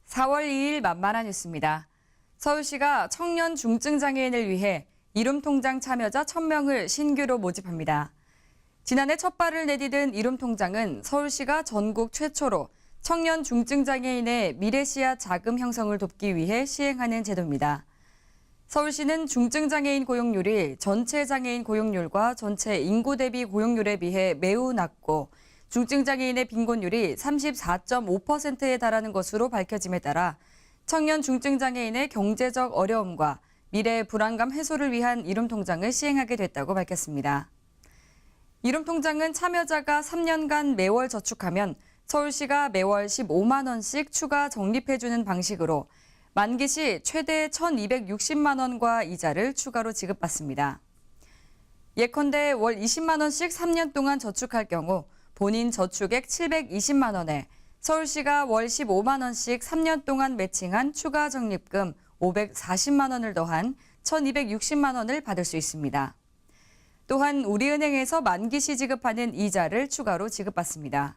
4월 2일 만만한 뉴스입니다. 서울시가 청년 중증 장애인을 위해 이름통장 참여자 1,000명을 신규로 모집합니다. 지난해 첫 발을 내디딘 이름통장은 서울시가 전국 최초로 청년 중증 장애인의 미래시야 자금 형성을 돕기 위해 시행하는 제도입니다. 서울시는 중증 장애인 고용률이 전체 장애인 고용률과 전체 인구 대비 고용률에 비해 매우 낮고 중증 장애인의 빈곤율이 34.5%에 달하는 것으로 밝혀짐에 따라 청년 중증 장애인의 경제적 어려움과 미래 불안감 해소를 위한 이름통장을 시행하게 됐다고 밝혔습니다. 이름통장은 참여자가 3년간 매월 저축하면 서울시가 매월 15만 원씩 추가 적립해주는 방식으로 만기 시 최대 1,260만 원과 이자를 추가로 지급받습니다. 예컨대 월 20만 원씩 3년 동안 저축할 경우 본인 저축액 720만 원에 서울시가 월 15만 원씩 3년 동안 매칭한 추가 적립금 540만 원을 더한 1,260만 원을 받을 수 있습니다. 또한 우리은행에서 만기 시 지급하는 이자를 추가로 지급받습니다.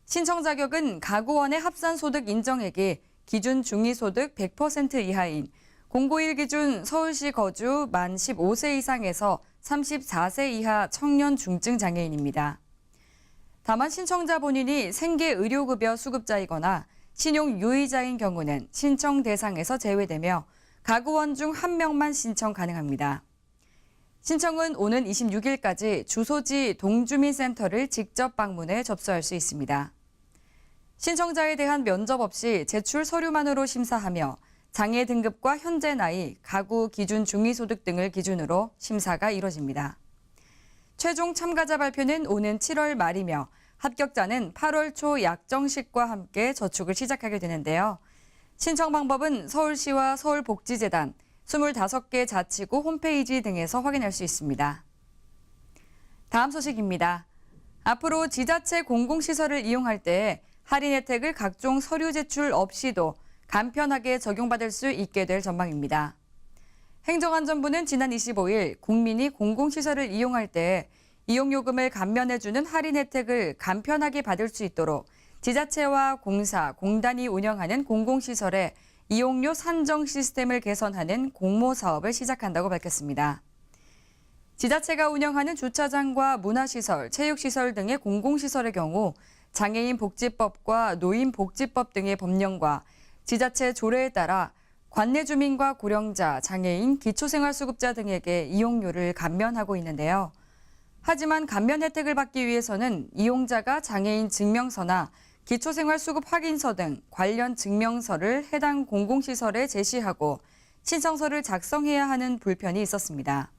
신청 자격은 가구원의 합산소득 인정액이 기준 중위소득 100% 이하인 091 기준 서울시 거주 만 15세 이상에서 34세 이하 청년 중증 장애인입니다. 다만 신청자 본인이 생계의료급여 수급자이거나 신용 유의자인 경우는 신청 대상에서 제외되며 가구원 중 1명만 신청 가능합니다. 신청은 오는 26일까지 주소지 동주민센터를 직접 방문해 접수할 수 있습니다. 신청자에 대한 면접 없이 제출 서류만으로 심사하며 장애 등급과 현재 나이, 가구 기준 중위소득 등을 기준으로 심사가 이뤄집니다. 최종 참가자 발표는 오는 7월 말이며 합격자는 8월 초 약정식과 함께 저축을 시작하게 되는데요. 신청 방법은 서울시와 서울복지재단, 25개 자치구 홈페이지 등에서 확인할 수 있습니다. 다음 소식입니다. 앞으로 지자체 공공시설을 이용할 때 할인 혜택을 각종 서류 제출 없이도 간편하게 적용받을 수 있게 될 전망입니다. 행정안전부는 지난 25일 국민이 공공시설을 이용할 때 이용요금을 감면해주는 할인 혜택을 간편하게 받을 수 있도록 지자체와 공사, 공단이 운영하는 공공시설의 이용료 산정 시스템을 개선하는 공모 사업을 시작한다고 밝혔습니다. 지자체가 운영하는 주차장과 문화시설, 체육시설 등의 공공시설의 경우 장애인 복지법과 노인 복지법 등의 법령과 지자체 조례에 따라 관내 주민과 고령자, 장애인, 기초생활수급자 등에게 이용료를 감면하고 있는데요. 하지만 감면 혜택을 받기 위해서는 이용자가 장애인 증명서나 기초생활수급 확인서 등 관련 증명서를 해당 공공시설에 제시하고 신청서를 작성해야 하는 불편이 있었습니다.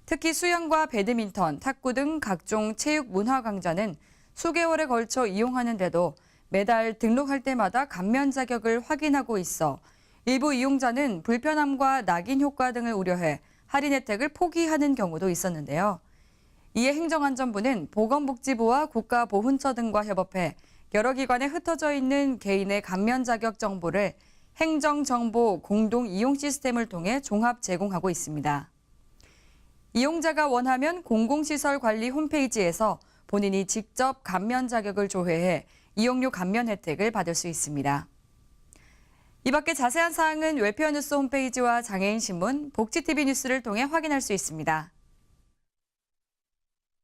특히 수영과 배드민턴, 탁구 등 각종 체육 문화 강좌는 수개월에 걸쳐 이용하는데도 매달 등록할 때마다 감면 자격을 확인하고 있어 일부 이용자는 불편함과 낙인 효과 등을 우려해 할인 혜택을 포기하는 경우도 있었는데요. 이에 행정안전부는 보건복지부와 국가보훈처 등과 협업해 여러 기관에 흩어져 있는 개인의 감면 자격 정보를 행정정보 공동 이용 시스템을 통해 종합 제공하고 있습니다. 이용자가 원하면 공공시설 관리 홈페이지에서 본인이 직접 감면 자격을 조회해 이용료 감면 혜택을 받을 수 있습니다. 이 밖에 자세한 사항은 웰페어 뉴스 홈페이지와 장애인 신문, 복지TV 뉴스를 통해 확인할 수 있습니다.